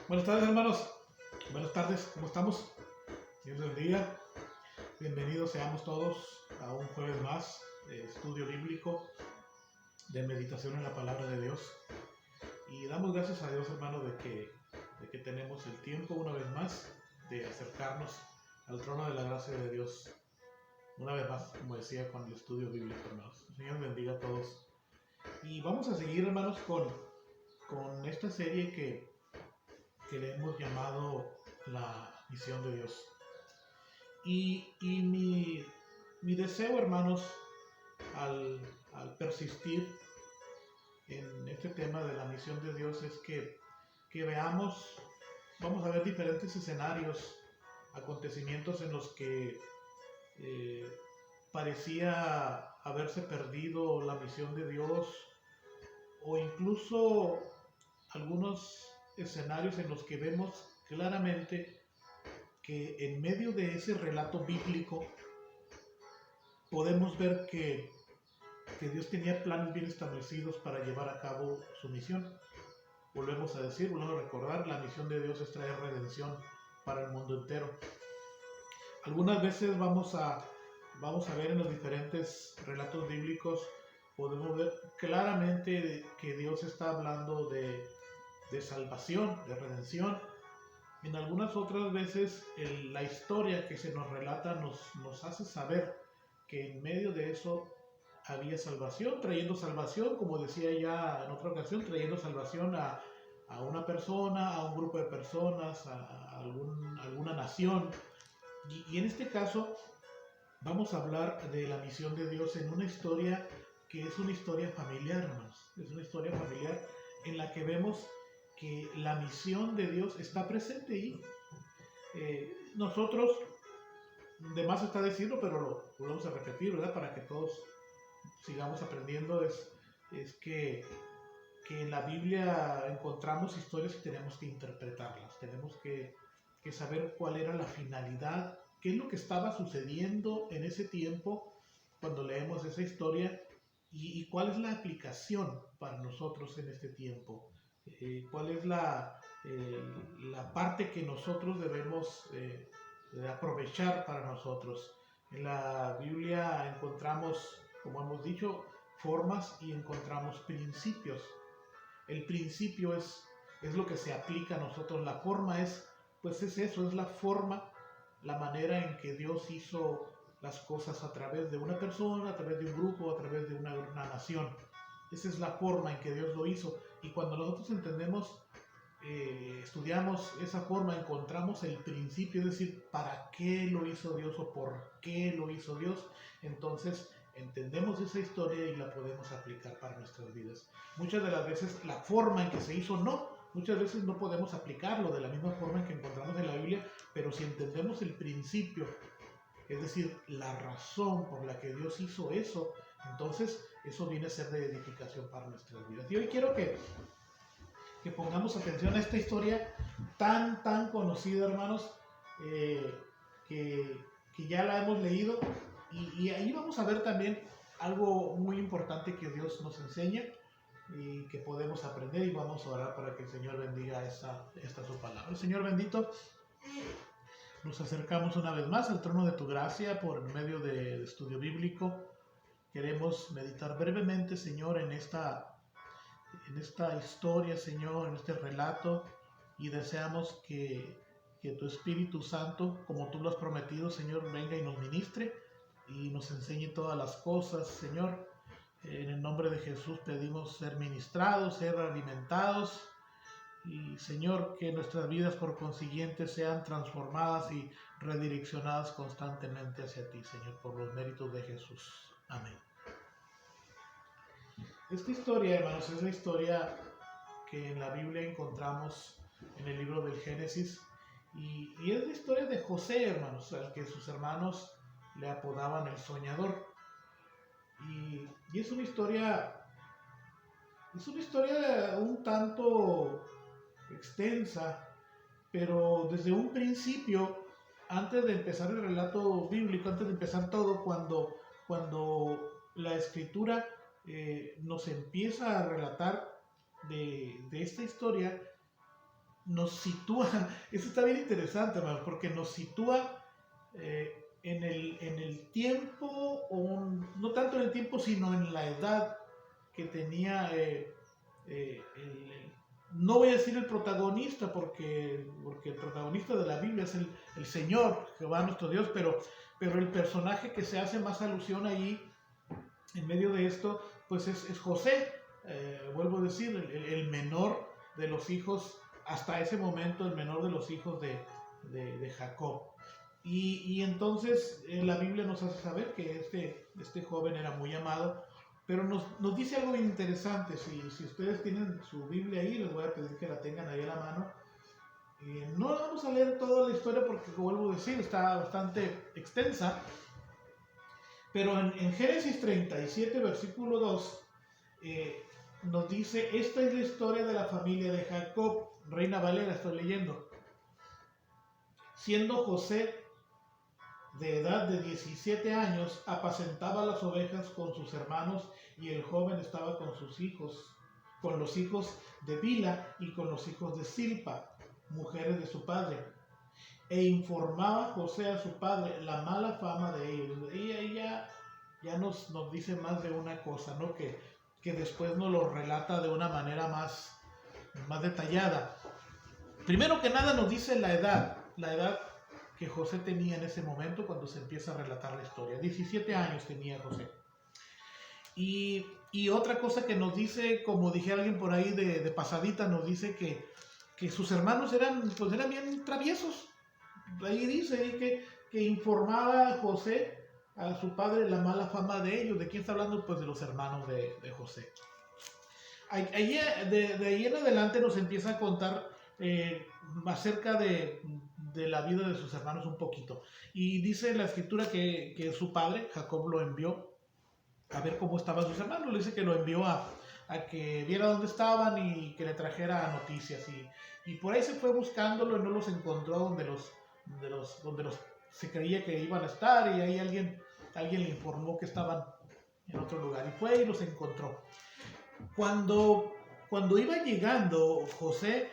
Buenas tardes, hermanos. Buenas tardes, ¿cómo estamos? Dios les bendiga. Bienvenidos seamos todos a un jueves más de estudio bíblico, de meditación en la palabra de Dios. Y damos gracias a Dios, hermano, de que tenemos el tiempo una vez más de acercarnos al trono de la gracia de Dios. Una vez más, como decía, con el estudio bíblico, hermanos. El Señor bendiga a todos. Y vamos a seguir, hermanos, con esta serie que le hemos llamado la misión de Dios. Y mi deseo, hermanos, al persistir en este tema de la misión de Dios es que veamos, vamos a ver diferentes escenarios, acontecimientos en los que parecía haberse perdido la misión de Dios, o incluso algunos escenarios en los que vemos claramente que en medio de ese relato bíblico podemos ver que Dios tenía planes bien establecidos para llevar a cabo su misión. Volvemos a recordar, la misión de Dios es traer redención para el mundo entero. Algunas veces vamos a ver en los diferentes relatos bíblicos, podemos ver claramente que Dios está hablando de salvación, de redención. En algunas otras veces la historia que se nos relata nos hace saber que en medio de eso había salvación, trayendo salvación, como decía ya en otra ocasión, trayendo salvación a una persona, a un grupo de personas, a alguna nación. Y en este caso vamos a hablar de la misión de Dios en una historia que es una historia familiar, hermanos. Es una historia familiar en la que vemos que la misión de Dios está presente ahí. Nosotros, de más está decirlo, pero lo volvemos a repetir, ¿verdad? Para que todos sigamos aprendiendo, es que en la Biblia encontramos historias y tenemos que interpretarlas, tenemos que saber cuál era la finalidad, qué es lo que estaba sucediendo en ese tiempo cuando leemos esa historia y cuál es la aplicación para nosotros en este tiempo. Cuál es la parte que nosotros debemos de aprovechar para nosotros. En la Biblia encontramos, como hemos dicho, formas y encontramos principios. El principio es lo que se aplica a nosotros. La forma es eso, es la forma, la manera en que Dios hizo las cosas a través de una persona, a través de un grupo, a través de una nación. Esa es la forma en que Dios lo hizo. Y cuando nosotros entendemos, estudiamos esa forma, encontramos el principio, es decir, para qué lo hizo Dios o por qué lo hizo Dios, entonces entendemos esa historia y la podemos aplicar para nuestras vidas. Muchas de las veces la forma en que se hizo muchas veces no podemos aplicarlo de la misma forma en que encontramos en la Biblia, pero si entendemos el principio, es decir, la razón por la que Dios hizo eso, entonces eso viene a ser de edificación para nuestras vidas. Y hoy quiero que pongamos atención a esta historia tan conocida, hermanos, que ya la hemos leído, y ahí vamos a ver también algo muy importante que Dios nos enseña y que podemos aprender, y vamos a orar para que el Señor bendiga esta su palabra. Señor bendito, nos acercamos una vez más al trono de tu gracia por medio de estudio bíblico. Queremos meditar brevemente, Señor, en esta historia, Señor, en este relato, y deseamos que tu Espíritu Santo, como tú lo has prometido, Señor, venga y nos ministre y nos enseñe todas las cosas, Señor. En el nombre de Jesús pedimos ser ministrados, ser alimentados, y Señor, que nuestras vidas por consiguiente sean transformadas y redireccionadas constantemente hacia ti, Señor, por los méritos de Jesús. Amén. Esta historia, hermanos, es la historia que en la Biblia encontramos en el libro del Génesis, y es la historia de José, hermanos, al que sus hermanos le apodaban el soñador. Y es una historia un tanto extensa, pero desde un principio, antes de empezar el relato bíblico, antes de empezar todo, cuando la escritura nos empieza a relatar de esta historia, nos sitúa, eso está bien interesante, hermano, porque nos sitúa en el tiempo, no tanto en el tiempo, sino en la edad que tenía, no voy a decir el protagonista, porque el protagonista de la Biblia es el Señor, Jehová nuestro Dios, pero el personaje que se hace más alusión ahí, en medio de esto, pues es José, vuelvo a decir, el menor de los hijos, hasta ese momento el menor de los hijos de Jacob. Y entonces la Biblia nos hace saber que este joven era muy amado, pero nos dice algo bien interesante. Si ustedes tienen su Biblia ahí, les voy a pedir que la tengan ahí a la mano. No vamos a leer toda la historia porque, como vuelvo a decir, está bastante extensa, pero en Génesis 37, versículo 2, nos dice: esta es la historia de la familia de Jacob. Reina Valera estoy leyendo. Siendo José de edad de 17 años, apacentaba las ovejas con sus hermanos, y el joven estaba con sus hijos, con los hijos de Bila y con los hijos de Silpa, mujeres de su padre. E informaba José a su padre la mala fama de ellos. Y ella ya nos dice más de una cosa, ¿no? Que después nos lo relata de una manera más detallada. Primero que nada nos dice la edad que José tenía en ese momento cuando se empieza a relatar la historia. 17 años tenía José. Y otra cosa que nos dice, como dije alguien por ahí de pasadita, nos dice que sus hermanos eran bien traviesos. Ahí dice que informaba José a su padre la mala fama de ellos. ¿De quién está hablando? Pues de los hermanos de José. De ahí en adelante nos empieza a contar acerca de la vida de sus hermanos un poquito. Y dice la escritura que su padre, Jacob, lo envió a ver cómo estaban sus hermanos. Le dice que lo envió a que viera dónde estaban y que le trajera noticias. Y por ahí se fue buscándolo y no los encontró donde los se creía que iban a estar, y ahí alguien le informó que estaban en otro lugar, y fue y los encontró. Cuando iba llegando José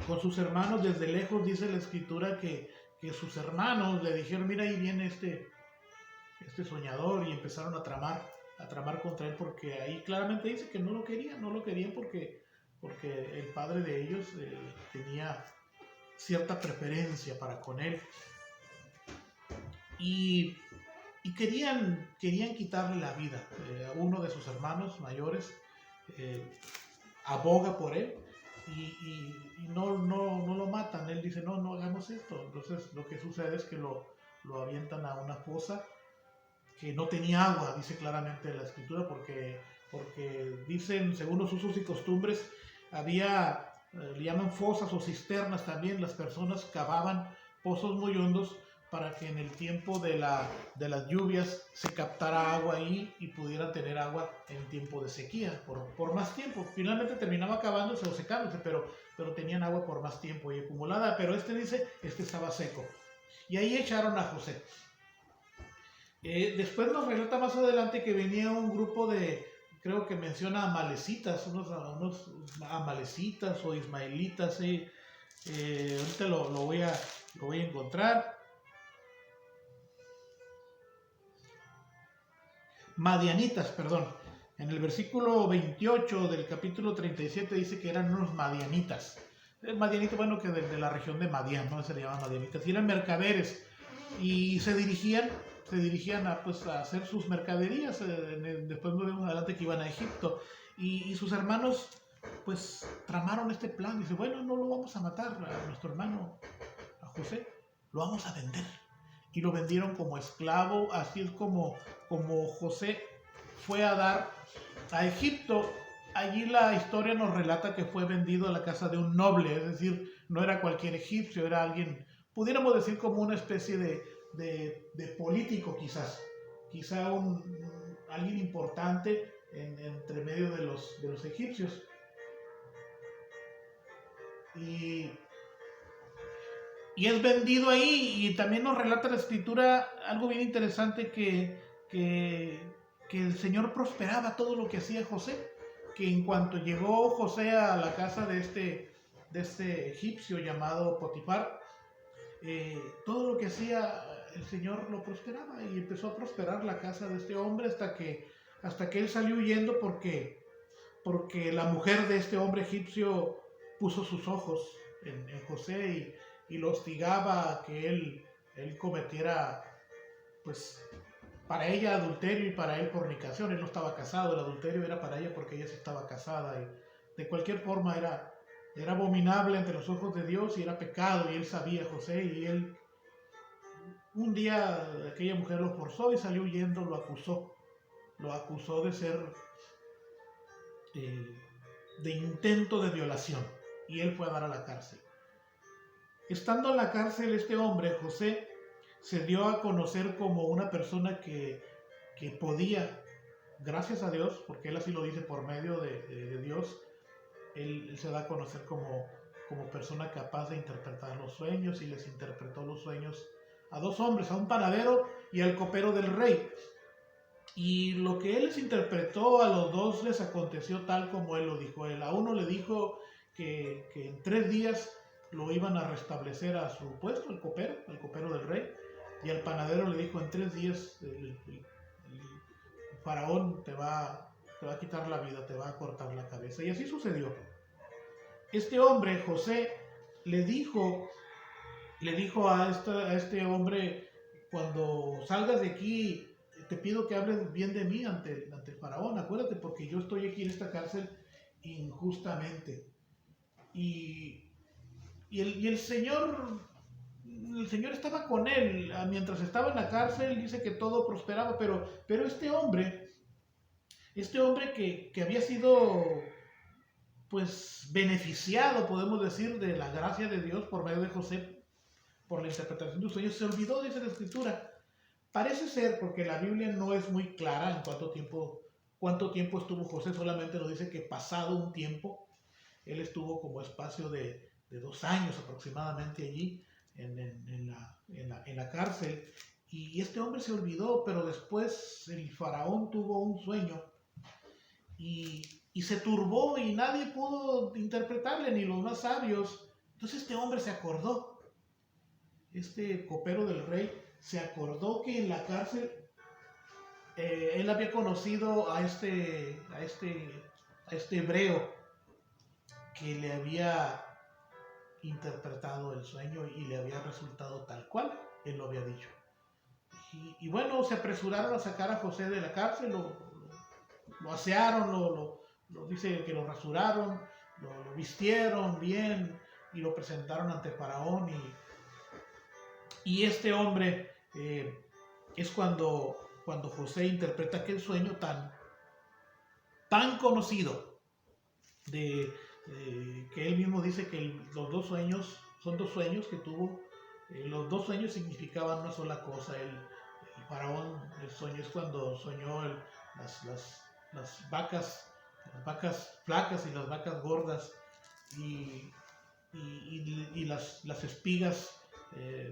con sus hermanos desde lejos, dice la escritura que sus hermanos le dijeron: mira, ahí viene este soñador, y empezaron a tramar contra él, porque ahí claramente dice que no lo querían porque el padre de ellos tenía cierta preferencia para con él, y querían quitarle la vida. A uno de sus hermanos mayores aboga por él, y no lo matan. Él dice: no hagamos esto. Entonces lo que sucede es que lo avientan a una fosa que no tenía agua, dice claramente la escritura, porque dicen, según los usos y costumbres, había, le llaman fosas o cisternas también. Las personas cavaban pozos muy hondos para que en el tiempo de las lluvias se captara agua ahí y pudieran tener agua en tiempo de sequía, por más tiempo. Finalmente terminaba acabándose o secándose, pero tenían agua por más tiempo y acumulada. Pero dice, estaba seco. Y ahí echaron a José. Después nos relata más adelante que venía un grupo de, creo que menciona amalecitas, unos amalecitas o ismaelitas. Ahorita lo voy a encontrar. Madianitas, perdón. En el versículo 28 del capítulo 37 dice que eran unos madianitas. Madianitas, bueno, que de la región de Madián, ¿no? Se le llama madianitas. Y eran mercaderes, y se dirigían a hacer sus mercaderías. Después nos vemos adelante que iban a Egipto, y sus hermanos pues tramaron este plan. Dice: bueno, no lo vamos a matar a nuestro hermano, a José, lo vamos a vender. Y lo vendieron como esclavo. Así es como José fue a dar a Egipto. Allí la historia nos relata que fue vendido a la casa de un noble, es decir, no era cualquier egipcio, era alguien, pudiéramos decir, como una especie de político, quizá alguien importante entre medio de los egipcios. Y es vendido ahí. Y también nos relata la escritura algo bien interesante, que el Señor prosperaba todo lo que hacía José, que en cuanto llegó José a la casa de este egipcio llamado Potifar, todo lo que hacía el Señor lo prosperaba, y empezó a prosperar la casa de este hombre hasta que él salió huyendo porque la mujer de este hombre egipcio puso sus ojos en José y lo hostigaba a que él cometiera, pues, para ella adulterio y para él fornicación. Él no estaba casado, el adulterio era para ella porque ella sí estaba casada, y de cualquier forma era abominable ante los ojos de Dios y era pecado, y él sabía, José, y él un día aquella mujer lo forzó y salió huyendo, lo acusó de ser de intento de violación, y él fue a dar a la cárcel. Estando en la cárcel, este hombre, José, se dio a conocer como una persona que podía, gracias a Dios, porque él así lo dice por medio de Dios, él se da a conocer como persona capaz de interpretar los sueños, y les interpretó los sueños a dos hombres, a un panadero y al copero del rey. Y lo que él les interpretó a los dos les aconteció tal como él lo dijo. Él a uno le dijo que en 3 días lo iban a restablecer a su puesto, al copero del rey, y al panadero le dijo: en 3 días el faraón te va a quitar la vida, te va a cortar la cabeza. Y así sucedió. Este hombre, José, le dijo a este hombre: cuando salgas de aquí, te pido que hables bien de mí ante el faraón, acuérdate, porque yo estoy aquí en esta cárcel injustamente. Y el Señor estaba con él mientras estaba en la cárcel. Dice que todo prosperaba, pero este hombre que había sido, pues, beneficiado, podemos decir, de la gracia de Dios por medio de José, por la interpretación de sus sueños, se olvidó de esa escritura. Parece ser, porque la Biblia no es muy clara en cuánto tiempo estuvo José. Solamente nos dice que pasado un tiempo, él estuvo como espacio de 2 años aproximadamente allí en la cárcel. Y este hombre se olvidó, pero después el faraón tuvo un sueño y se turbó, y nadie pudo interpretarle, ni los más sabios. Entonces este hombre se acordó, este copero del rey, se acordó que en la cárcel él había conocido a este hebreo que le había interpretado el sueño y le había resultado tal cual él lo había dicho. Y bueno, se apresuraron a sacar a José de la cárcel, lo asearon, dice que lo rasuraron, lo vistieron bien y lo presentaron ante el faraón. Y este hombre es cuando José interpreta aquel sueño tan conocido, que él mismo dice que los 2 sueños son 2 sueños que tuvo. Los 2 sueños significaban una sola cosa. El faraón, el sueño es cuando soñó las vacas flacas y las vacas gordas, y las espigas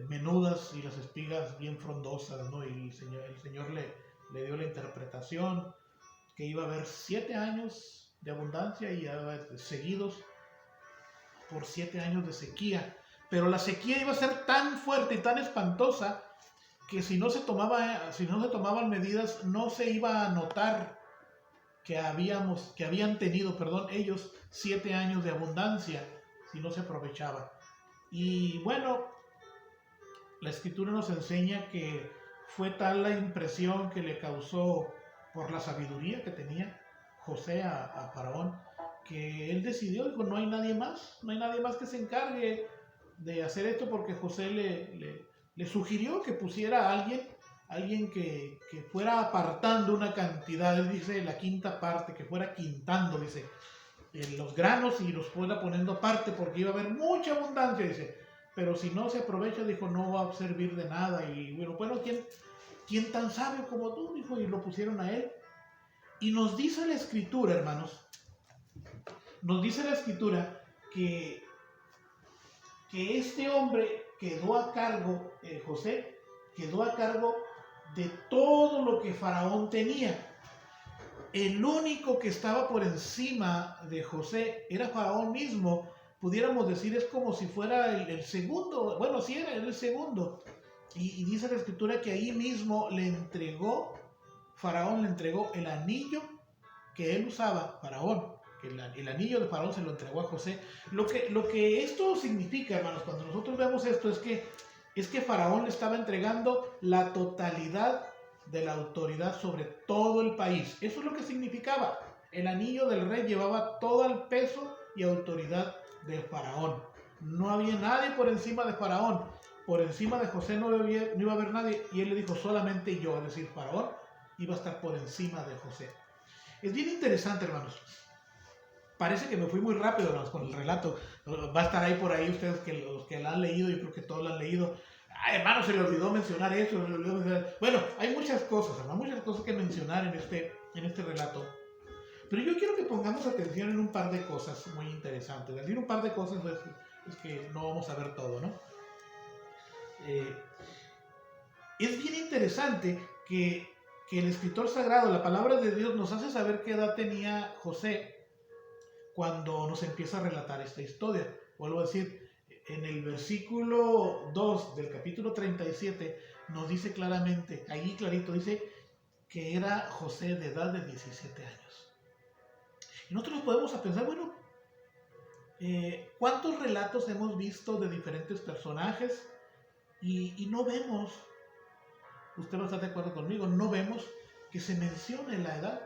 menudas y las espigas bien frondosas, ¿no? Y el Señor le dio la interpretación que iba a haber 7 años de abundancia y seguidos por 7 años de sequía. Pero la sequía iba a ser tan fuerte y tan espantosa que si no se tomaban medidas, no se iba a notar que habían tenido, ellos 7 años de abundancia, si no se aprovechaba. Y bueno, la escritura nos enseña que fue tal la impresión que le causó por la sabiduría que tenía José a Faraón, que él decidió, dijo: no hay nadie más que se encargue de hacer esto, porque José le sugirió que pusiera a alguien que fuera apartando una cantidad. Él dice la 5ª parte, que fuera quintando, dice, los granos, y los fuera poniendo aparte, porque iba a haber mucha abundancia, dice, pero si no se aprovecha, dijo, no va a servir de nada. Y bueno, ¿quién tan sabio como tú? Dijo, y lo pusieron a él. Y nos dice la escritura, hermanos, que este hombre quedó a cargo, José, quedó a cargo de todo lo que Faraón tenía. El único que estaba por encima de José era Faraón mismo, pudiéramos decir, es como si fuera el segundo, bueno, sí era el segundo. Y dice la escritura que ahí mismo Faraón le entregó el anillo que él usaba, Faraón, que el anillo de Faraón se lo entregó a José. Lo que esto significa, hermanos, cuando nosotros vemos esto, es que Faraón le estaba entregando la totalidad de la autoridad sobre todo el país. Eso es lo que significaba. El anillo del rey llevaba todo el peso y autoridad de Faraón. No había nadie por encima de Faraón. Por encima de José no iba a haber nadie. Y él le dijo, solamente yo, es decir, Faraón iba a estar por encima de José. Es bien interesante, hermanos. Parece que me fui muy rápido, hermanos, con el relato. Va a estar ahí por ahí ustedes, los que la han leído, yo creo que todos la han leído. Ay, hermano, se le olvidó mencionar eso, se le olvidó mencionar. Bueno, hay muchas cosas, hermano, muchas cosas que mencionar en este relato. Pero yo quiero que pongamos atención en un par de cosas muy interesantes. Decir un par de cosas es que no vamos a ver todo, ¿no? Es bien interesante que el escritor sagrado, la palabra de Dios, nos hace saber qué edad tenía José cuando nos empieza a relatar esta historia. Vuelvo a decir, en el versículo 2 del capítulo 37 nos dice claramente, ahí clarito dice que era José de edad de 17 años. Y nosotros nos podemos pensar, bueno, ¿cuántos relatos hemos visto de diferentes personajes? Y no vemos, usted va a estar de acuerdo conmigo, no vemos que se mencione la edad.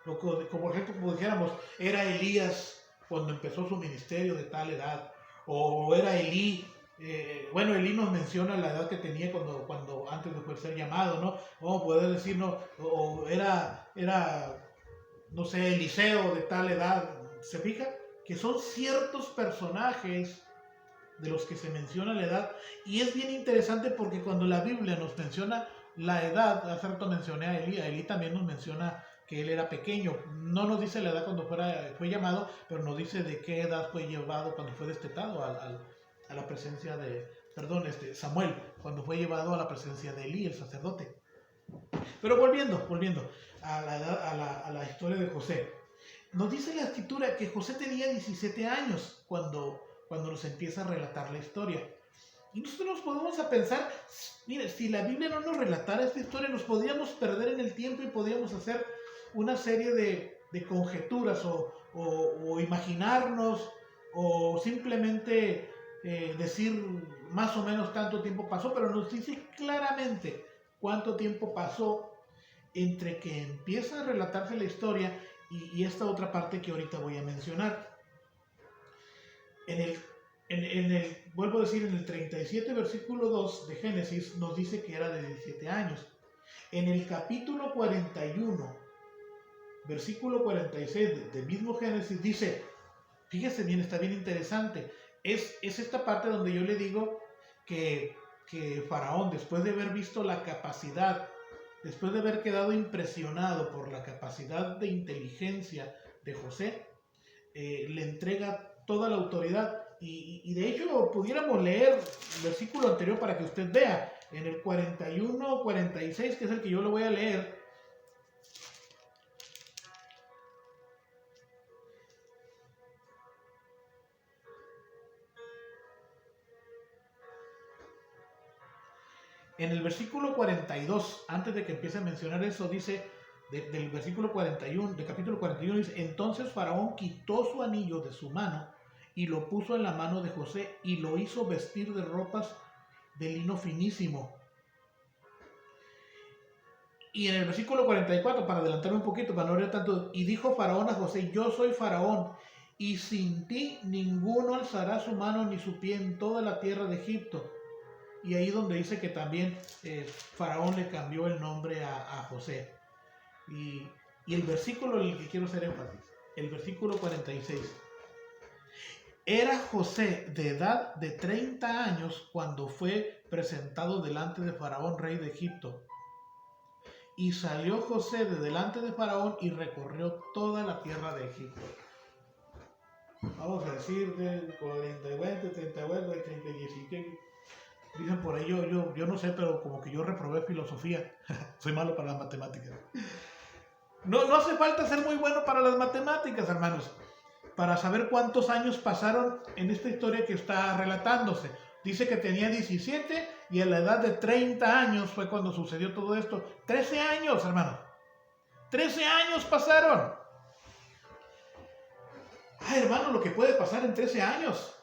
Como por ejemplo, como dijéramos, era Elías cuando empezó su ministerio de tal edad, o era Elí. Bueno, Elí nos menciona la edad que tenía cuando antes de ser llamado, ¿no? O poder decir, no, o era, no sé, Eliseo de tal edad. ¿Se fija? Que son ciertos personajes de los que se menciona la edad, y es bien interesante porque cuando la Biblia nos menciona la edad, hace rato mencioné a Elí también nos menciona que él era pequeño, no nos dice la edad cuando fue llamado, pero nos dice de qué edad fue llevado cuando fue destetado a la presencia de, Samuel, cuando fue llevado a la presencia de Elí, el sacerdote. Pero volviendo a la historia de José, nos dice la escritura que José tenía 17 años cuando nos empieza a relatar la historia. Y nosotros nos podemos a pensar, mire, si la Biblia no nos relatara esta historia, nos podríamos perder en el tiempo y podríamos hacer una serie de conjeturas o imaginarnos o simplemente decir más o menos tanto tiempo pasó, pero nos dice claramente cuánto tiempo pasó entre que empieza a relatarse la historia y esta otra parte que ahorita voy a mencionar. Vuelvo a decir, en el 37 versículo 2 de Génesis nos dice que era de 17 años. En el capítulo 41, versículo 46 del mismo Génesis dice, fíjese bien, está bien interesante, es esta parte donde yo le digo que Faraón, después de haber visto la capacidad, después de haber quedado impresionado por la capacidad de inteligencia de José, le entrega toda la autoridad. Y de hecho pudiéramos leer el versículo anterior para que usted vea, en el 41-46, que es el que yo le voy a leer. En el versículo 42, antes de que empiece a mencionar eso, dice, del versículo 41, del capítulo 41, dice, entonces Faraón quitó su anillo de su mano y lo puso en la mano de José y lo hizo vestir de ropas de lino finísimo. Y en el versículo 44, para adelantarme un poquito, para no leer tanto, y dijo Faraón a José, yo soy Faraón, y sin ti ninguno alzará su mano ni su pie en toda la tierra de Egipto. Y ahí donde dice que también Faraón le cambió el nombre a José. Y el versículo en el que quiero hacer énfasis, el versículo 46. Era José de edad de 30 años cuando fue presentado delante de Faraón, rey de Egipto. Y salió José de delante de Faraón y recorrió toda la tierra de Egipto. Vamos a decir de 40, 20, 30, 30, 17. Dicen por ahí, yo no sé, pero como que yo reprobé filosofía. Soy malo para las matemáticas. No hace falta ser muy bueno para las matemáticas, hermanos. para saber cuántos años pasaron en esta historia que está relatándose. Dice que tenía 17 y a la edad de 30 años fue cuando sucedió todo esto. 13 años, hermano. 13 años pasaron. Ay, hermano, lo que puede pasar en 13 años.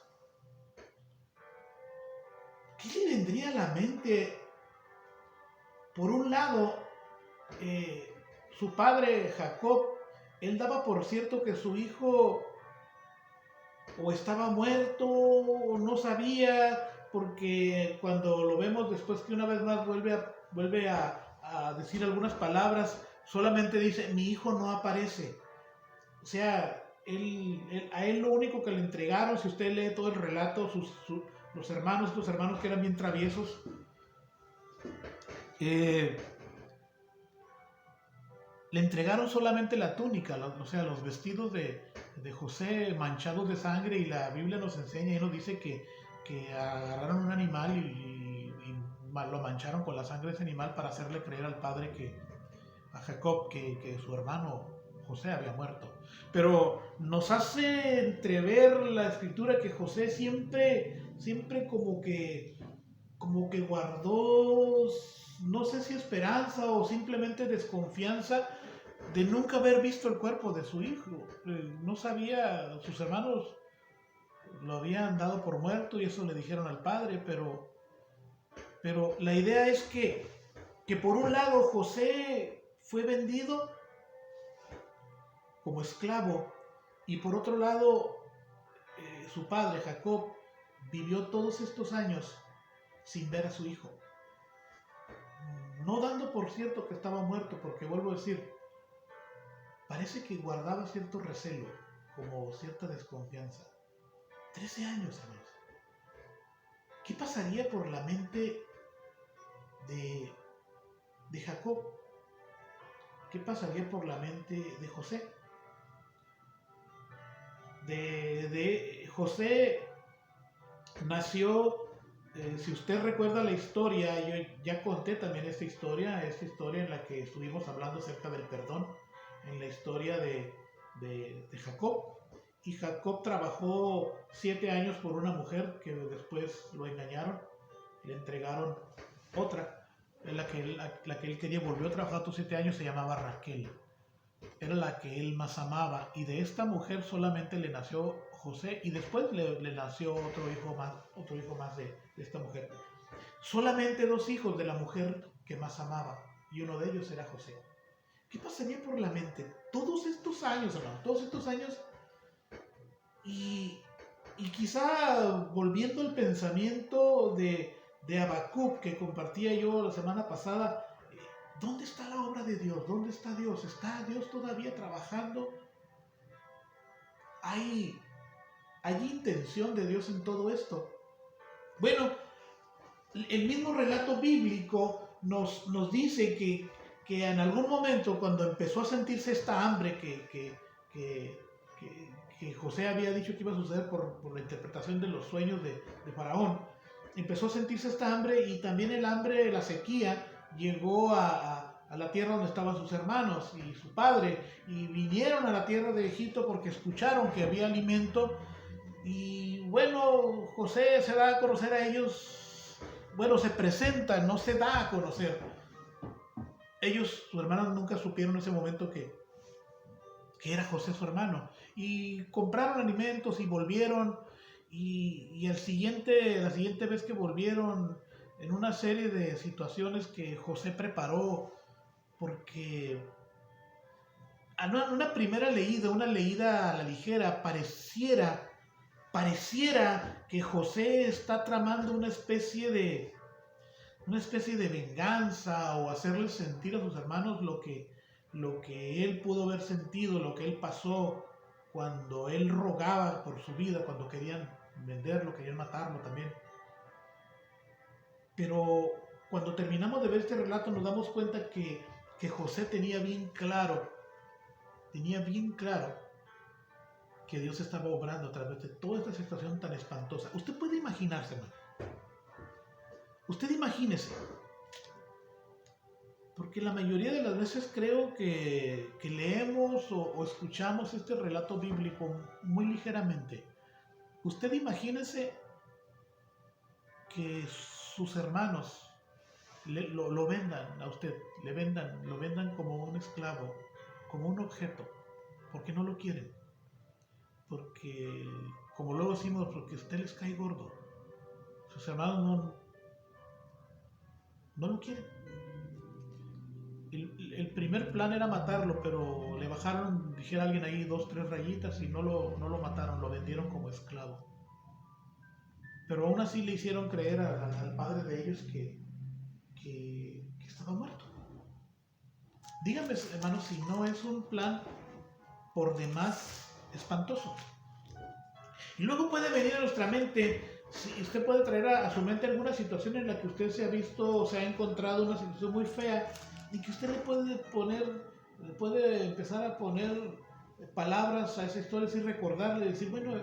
¿Qué le vendría a la mente? Por un lado, su padre Jacob, él daba por cierto que su hijo o estaba muerto o no sabía, porque cuando lo vemos después que una vez más vuelve a decir algunas palabras, solamente dice, mi hijo no aparece. O sea, a él lo único que le entregaron, si usted lee todo el relato, los hermanos que eran bien traviesos, le entregaron solamente la túnica, o sea, los vestidos de José manchados de sangre, y la Biblia nos enseña y nos dice que agarraron un animal y lo mancharon con la sangre de ese animal para hacerle creer al padre, a Jacob, que su hermano José había muerto. Pero nos hace entrever la escritura que José siempre como que guardó, no sé si esperanza o simplemente desconfianza de nunca haber visto el cuerpo de su hijo. No sabía, sus hermanos lo habían dado por muerto y eso le dijeron al padre, pero la idea es que por un lado José fue vendido como esclavo, y por otro lado su padre Jacob vivió todos estos años sin ver a su hijo, no dando por cierto que estaba muerto, porque vuelvo a decir, parece que guardaba cierto recelo, como cierta desconfianza. 13 años, amigos. ¿Qué pasaría por la mente de Jacob? ¿Qué pasaría por la mente de José? De José nació, si usted recuerda la historia, yo ya conté también esta historia en la que estuvimos hablando acerca del perdón, en la historia de Jacob. Y Jacob trabajó 7 años por una mujer que después lo engañaron, le entregaron otra, la que él quería. Volvió a trabajar otros 7 años, se llamaba Raquel, era la que él más amaba, y de esta mujer solamente le nació José, y después le nació otro hijo más de esta mujer. Solamente 2 hijos de la mujer que más amaba, y uno de ellos era José. ¿Qué pasaría por la mente todos estos años, hermano? Todos estos años, y quizá volviendo al pensamiento de Habacuc que compartía yo la semana pasada, ¿dónde está la obra de Dios? ¿Dónde está Dios? ¿Está Dios todavía trabajando? ¿Hay intención de Dios en todo esto? Bueno, el mismo relato bíblico nos dice que en algún momento, cuando empezó a sentirse esta hambre que José había dicho que iba a suceder por la interpretación de los sueños de Faraón, empezó a sentirse esta hambre, y también el hambre, la sequía, llegó a la tierra donde estaban sus hermanos y su padre, y vinieron a la tierra de Egipto porque escucharon que había alimento. Y bueno, José se da a conocer a ellos, bueno, se presenta, no se da a conocer. Ellos, sus hermanos, nunca supieron en ese momento que era José su hermano, y compraron alimentos y volvieron, y la siguiente vez que volvieron, en una serie de situaciones que José preparó, porque a una primera leída, una leída a la ligera, pareciera que José está tramando una especie de venganza, o hacerles sentir a sus hermanos lo que él pudo haber sentido, lo que él pasó cuando él rogaba por su vida, cuando querían venderlo, querían matarlo también. Pero cuando terminamos de ver este relato, nos damos cuenta que José tenía bien claro que Dios estaba obrando a través de toda esta situación tan espantosa. Usted puede imaginarse, hermano. Usted imagínese. Porque la mayoría de las veces creo que leemos o escuchamos este relato bíblico muy ligeramente. Usted imagínese que sus hermanos lo vendan a usted, lo vendan como un esclavo, como un objeto, porque no lo quieren. Porque, como luego decimos, porque a usted les cae gordo. Sus hermanos no lo quieren. El primer plan era matarlo, pero le bajaron, dijera alguien ahí, 2, 3 rayitas y no lo mataron, lo vendieron como esclavo. Pero aún así le hicieron creer al padre de ellos que estaba muerto. Díganme, hermanos, si no es un plan por demás espantoso. Y luego puede venir a nuestra mente, si usted puede traer a su mente alguna situación en la que usted se ha visto o se ha encontrado una situación muy fea y que usted le puede empezar a poner palabras a esa historia y recordarle, decir, bueno,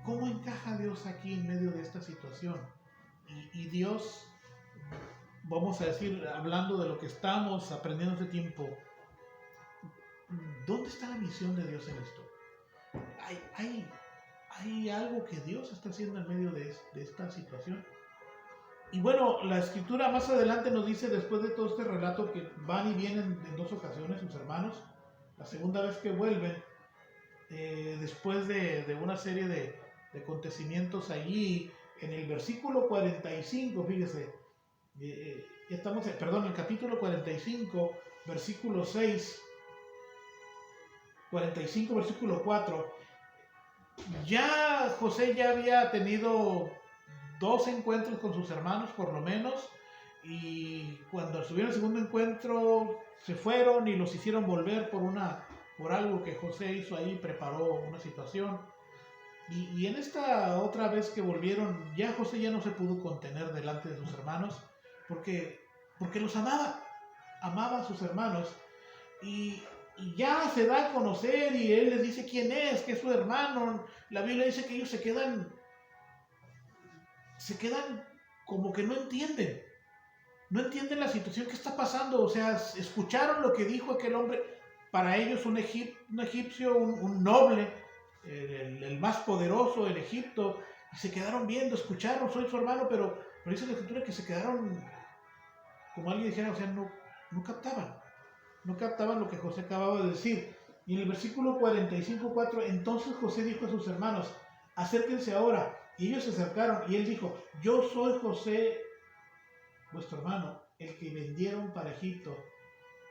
¿cómo encaja Dios aquí en medio de esta situación? Y Dios, vamos a decir, hablando de lo que estamos aprendiendo este tiempo, ¿dónde está la misión de Dios en esto? Hay algo que Dios está haciendo en medio de esta situación. Y bueno, la escritura más adelante nos dice, después de todo este relato, que van y vienen en 2 ocasiones sus hermanos. La segunda vez que vuelven, después de una serie de acontecimientos allí, en el versículo 45, fíjese, en el capítulo 45, versículo 6, 45, versículo 4, ya José ya había tenido 2 encuentros con sus hermanos, por lo menos, y cuando estuvieron en el segundo encuentro, se fueron y los hicieron volver por algo que José hizo ahí, preparó una situación. Y en esta otra vez que volvieron, ya José ya no se pudo contener delante de sus hermanos, porque los amaba a sus hermanos, y ya se da a conocer y él les dice quién es, que es su hermano. La Biblia dice que ellos se quedan como que no entienden la situación que está pasando. O sea, escucharon lo que dijo aquel hombre, para ellos un egipcio, un noble, el más poderoso en Egipto, y se quedaron viendo, escucharon, soy su hermano, pero dice la escritura que se quedaron, como alguien dijera, o sea, no captaban lo que José acababa de decir. Y en el versículo 45:4, entonces José dijo a sus hermanos, acérquense ahora. Y ellos se acercaron y él dijo, yo soy José, vuestro hermano, el que vendieron para Egipto.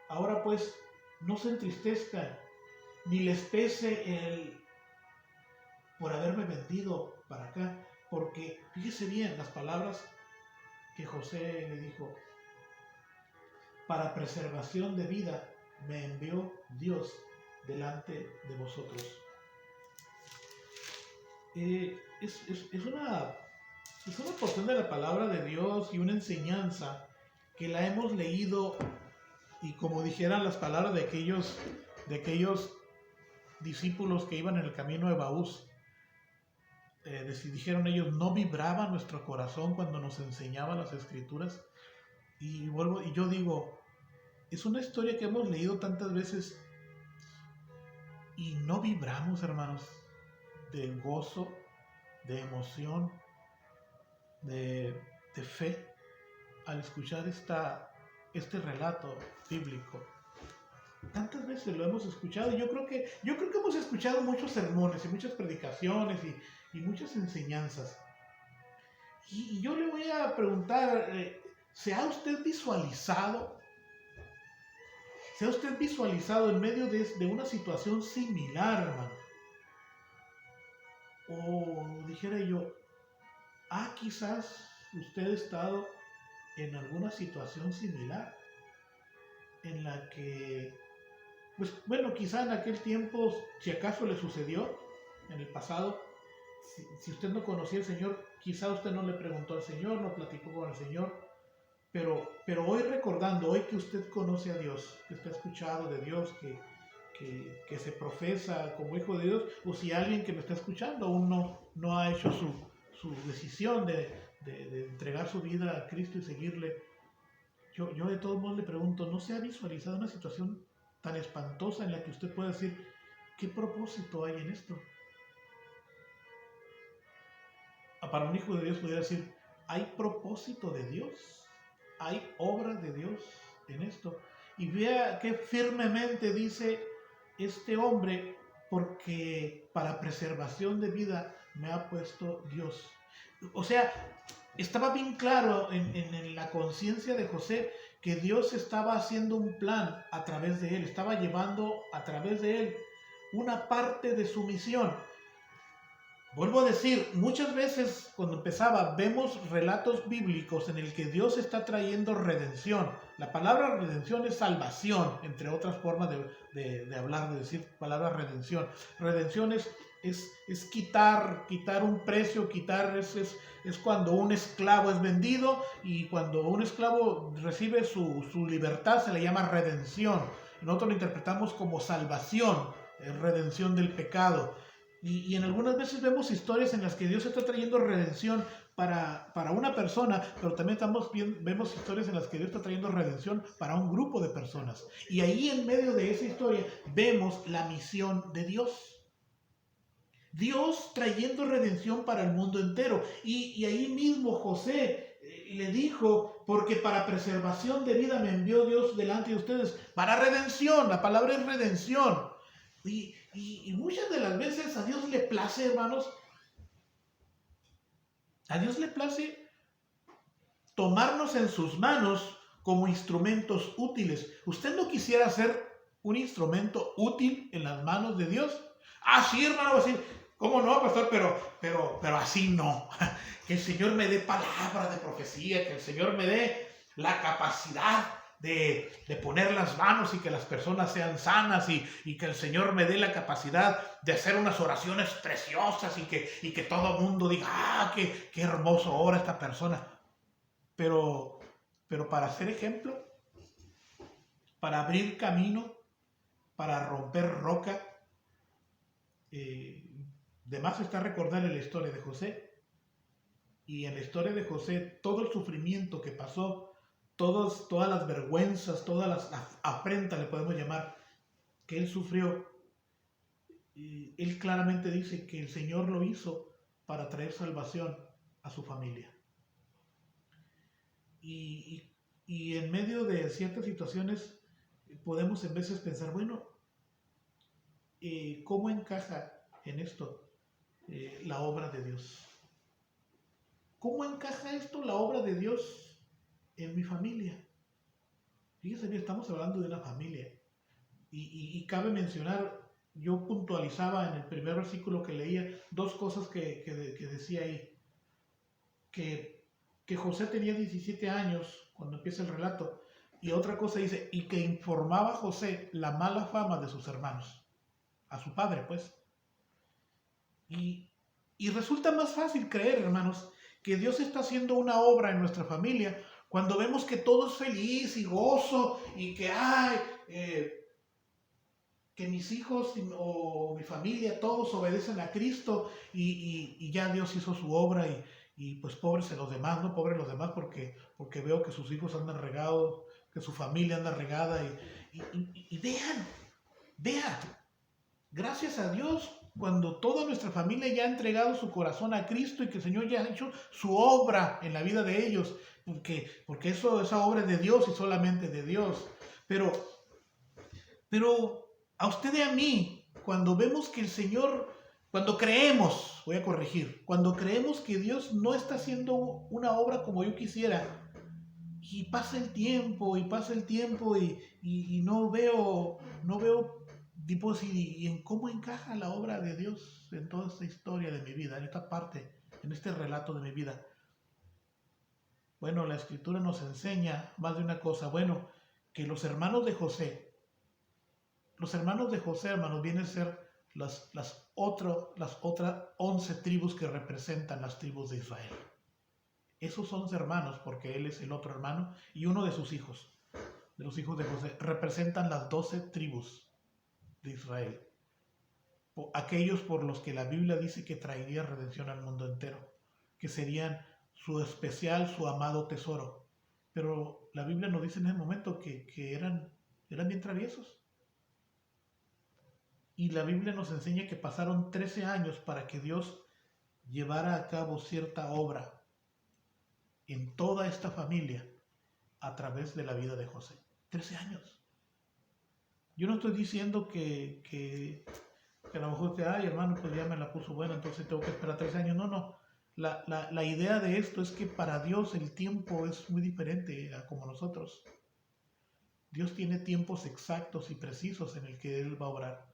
Ahora pues, no se entristezcan, ni les pese por haberme vendido para acá. Porque, fíjese bien las palabras que José le dijo, para preservación de vida me envió Dios delante de vosotros. Es una porción de la palabra de Dios y una enseñanza que la hemos leído, y como dijeran las palabras de aquellos discípulos que iban en el camino de Emaús, dijeron ellos, no vibraba nuestro corazón cuando nos enseñaba las escrituras. Y yo digo, es una historia que hemos leído tantas veces y no vibramos, hermanos, de gozo, de emoción, de fe al escuchar este relato bíblico. Tantas veces lo hemos escuchado. Yo creo que hemos escuchado muchos sermones y muchas predicaciones y muchas enseñanzas. Y yo le voy a preguntar, ¿se ha usted visualizado en medio de una situación similar, hermano? O dijera yo, quizás usted ha estado en alguna situación similar en la que, pues bueno, quizá en aquel tiempo, si acaso le sucedió en el pasado, si usted no conocía al Señor, quizá usted no le preguntó al Señor, no platicó con el Señor, pero hoy recordando, hoy que usted conoce a Dios, que usted ha escuchado de Dios, que se profesa como hijo de Dios, o si alguien que me está escuchando aún no ha hecho su decisión de entregar su vida a Cristo y seguirle, yo de todos modos le pregunto, ¿no se ha visualizado una situación tan espantosa en la que usted puede decir, ¿qué propósito hay en esto? Para un hijo de Dios pudiera decir, ¿hay propósito de Dios? ¿Hay obra de Dios en esto? Y vea que firmemente dice este hombre, porque para preservación de vida me ha puesto Dios. O sea, estaba bien claro en la conciencia de José que Dios estaba haciendo un plan a través de él, estaba llevando a través de él una parte de su misión. Vuelvo a decir, muchas veces cuando empezaba vemos relatos bíblicos en el que Dios está trayendo redención. La palabra redención es salvación, entre otras formas de hablar, de decir palabra redención. Redención es quitar un precio, es cuando un esclavo es vendido, y cuando un esclavo recibe su libertad se le llama redención. Nosotros lo interpretamos como salvación, redención del pecado. Y en algunas veces vemos historias en las que Dios está trayendo redención para una persona, pero también vemos historias en las que Dios está trayendo redención para un grupo de personas. Y ahí en medio de esa historia vemos la misión de Dios. Dios trayendo redención para el mundo entero. Y ahí mismo José le dijo, porque para preservación de vida me envió Dios delante de ustedes. Para redención, la palabra es redención. Y muchas de las veces a Dios le place, hermanos, a Dios le place tomarnos en sus manos como instrumentos útiles. ¿Usted no quisiera ser un instrumento útil en las manos de Dios? Ah, sí, hermano, va a decir, ¿cómo no, pastor? Pero así no. Que el Señor me dé palabra de profecía, que el Señor me dé la capacidad de poner las manos y que las personas sean sanas, y que el Señor me dé la capacidad de hacer unas oraciones preciosas y que todo el mundo diga, ah, qué hermoso ora esta persona. Pero para ser ejemplo, para abrir camino, para romper roca, de más está recordar la historia de José. Y en la historia de José, todo el sufrimiento que pasó, todas las vergüenzas, todas las afrentas, le podemos llamar, que él sufrió, él claramente dice que el Señor lo hizo para traer salvación a su familia. Y en medio de ciertas situaciones podemos en veces pensar, bueno, ¿cómo encaja en esto la obra de Dios? ¿Cómo encaja esto la obra de Dios en mi familia? Fíjese bien, estamos hablando de una familia. Y cabe mencionar, yo puntualizaba en el primer versículo que leía dos cosas que decía ahí. Que José tenía 17 años cuando empieza el relato. Y otra cosa dice, y que informaba a José la mala fama de sus hermanos. A su padre, pues. Y resulta más fácil creer, hermanos, que Dios está haciendo una obra en nuestra familia cuando vemos que todo es feliz y gozo y que que mis hijos o mi familia todos obedecen a Cristo y ya Dios hizo su obra y pues pobres los demás, no pobres los demás porque veo que sus hijos andan regados, que su familia anda regada y vean, gracias a Dios, cuando toda nuestra familia ya ha entregado su corazón a Cristo y que el Señor ya ha hecho su obra en la vida de ellos, porque esa obra es de Dios y solamente de Dios. Pero a usted y a mí, cuando vemos que el Señor, cuando creemos que Dios no está haciendo una obra como yo quisiera, y pasa el tiempo y no veo tipo, y en cómo encaja la obra de Dios en toda esta historia de mi vida, en esta parte, en este relato de mi vida. Bueno, la Escritura nos enseña más de una cosa. Bueno, que los hermanos de José, hermanos, vienen a ser las otras 11 tribus que representan las tribus de Israel. Esos 11 hermanos, porque él es el otro hermano, y uno de sus hijos, de los hijos de José, representan las 12 tribus de Israel. Aquellos por los que la Biblia dice que traería redención al mundo entero, que serían su especial, su amado tesoro. Pero la Biblia nos dice en ese momento que eran bien traviesos. Y la Biblia nos enseña que pasaron 13 años para que Dios llevara a cabo cierta obra en toda esta familia a través de la vida de José. 13 años. Yo no estoy diciendo que a lo mejor usted, ay hermano, pues ya me la puso buena, entonces tengo que esperar 13 años. No, no. La idea de esto es que para Dios el tiempo es muy diferente a como nosotros. Dios tiene tiempos exactos y precisos en el que Él va a obrar.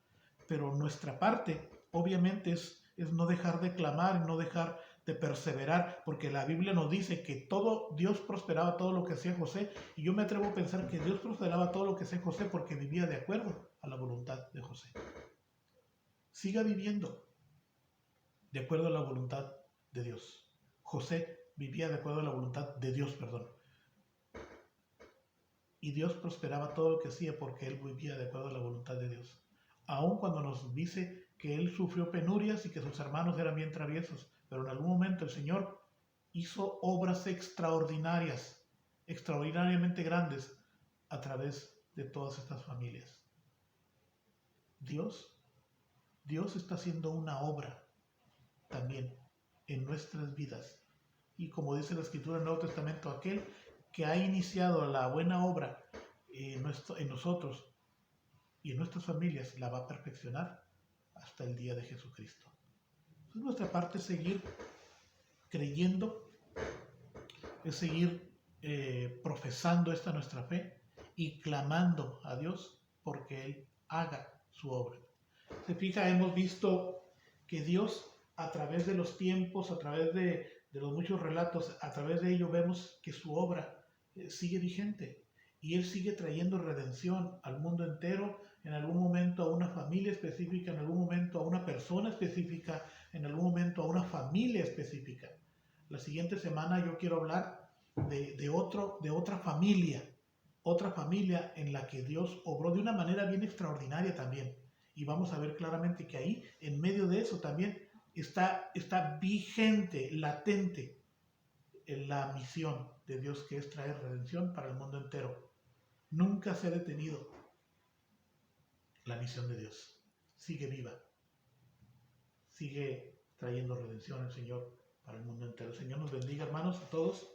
Pero nuestra parte, obviamente, es no dejar de clamar, no dejar de perseverar, porque la Biblia nos dice que Dios prosperaba todo lo que hacía José, y yo me atrevo a pensar que Dios prosperaba todo lo que hacía José porque vivía de acuerdo a la voluntad de José. Siga viviendo de acuerdo a la voluntad de Dios. José vivía de acuerdo a la voluntad de Dios, perdón. Y Dios prosperaba todo lo que hacía porque él vivía de acuerdo a la voluntad de Dios. Aun cuando nos dice que él sufrió penurias y que sus hermanos eran bien traviesos, pero en algún momento el Señor hizo obras extraordinarias, extraordinariamente grandes a través de todas estas familias. Dios está haciendo una obra también en nuestras vidas. Y como dice la Escritura del Nuevo Testamento, aquel que ha iniciado la buena obra en nosotros y en nuestras familias la va a perfeccionar hasta el día de Jesucristo. Entonces, nuestra parte es seguir creyendo, es seguir profesando esta nuestra fe y clamando a Dios porque Él haga su obra. Se fija, hemos visto que Dios, a través de los tiempos, a través de los muchos relatos, a través de ello vemos que su obra sigue vigente y Él sigue trayendo redención al mundo entero, en algún momento a una familia específica, en algún momento a una persona específica, en algún momento a una familia específica. La siguiente semana yo quiero hablar de otra familia en la que Dios obró de una manera bien extraordinaria también. Y vamos a ver claramente que ahí, en medio de eso también, está vigente, latente, en la misión de Dios, que es traer redención para el mundo entero. Nunca se ha detenido la misión de Dios. Sigue viva. Sigue trayendo redención el Señor para el mundo entero. El Señor nos bendiga, hermanos, a todos.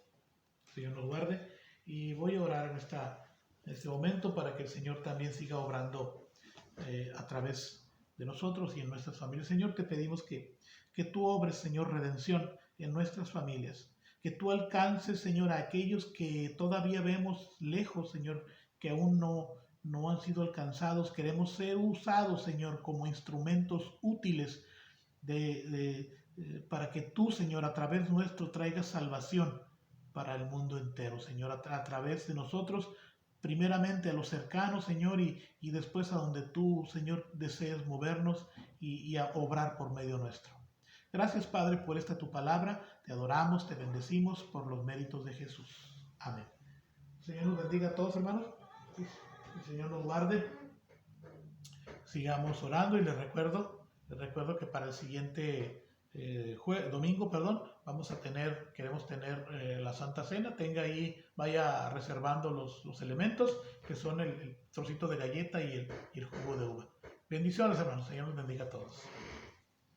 El Señor nos guarde. Y voy a orar en este momento para que el Señor también siga obrando a través de nosotros y en nuestras familias. Señor, te pedimos que tú obres, Señor, redención en nuestras familias. Que tú alcances, Señor, a aquellos que todavía vemos lejos, Señor, que aún no han sido alcanzados. Queremos ser usados, Señor, como instrumentos útiles para que tú, Señor, a través nuestro traigas salvación para el mundo entero, Señor, a través de nosotros, primeramente a los cercanos, Señor, y después a donde tú, Señor, desees movernos y a obrar por medio nuestro. Gracias, Padre, por esta tu palabra. Te adoramos, te bendecimos por los méritos de Jesús. Amén. El Señor nos bendiga a todos, hermanos. El Señor nos guarde. Sigamos orando y les recuerdo que para el siguiente domingo, queremos tener la Santa Cena. Vaya reservando los elementos, que son el trocito de galleta y el jugo de uva. Bendiciones, hermanos. Señor nos bendiga a todos.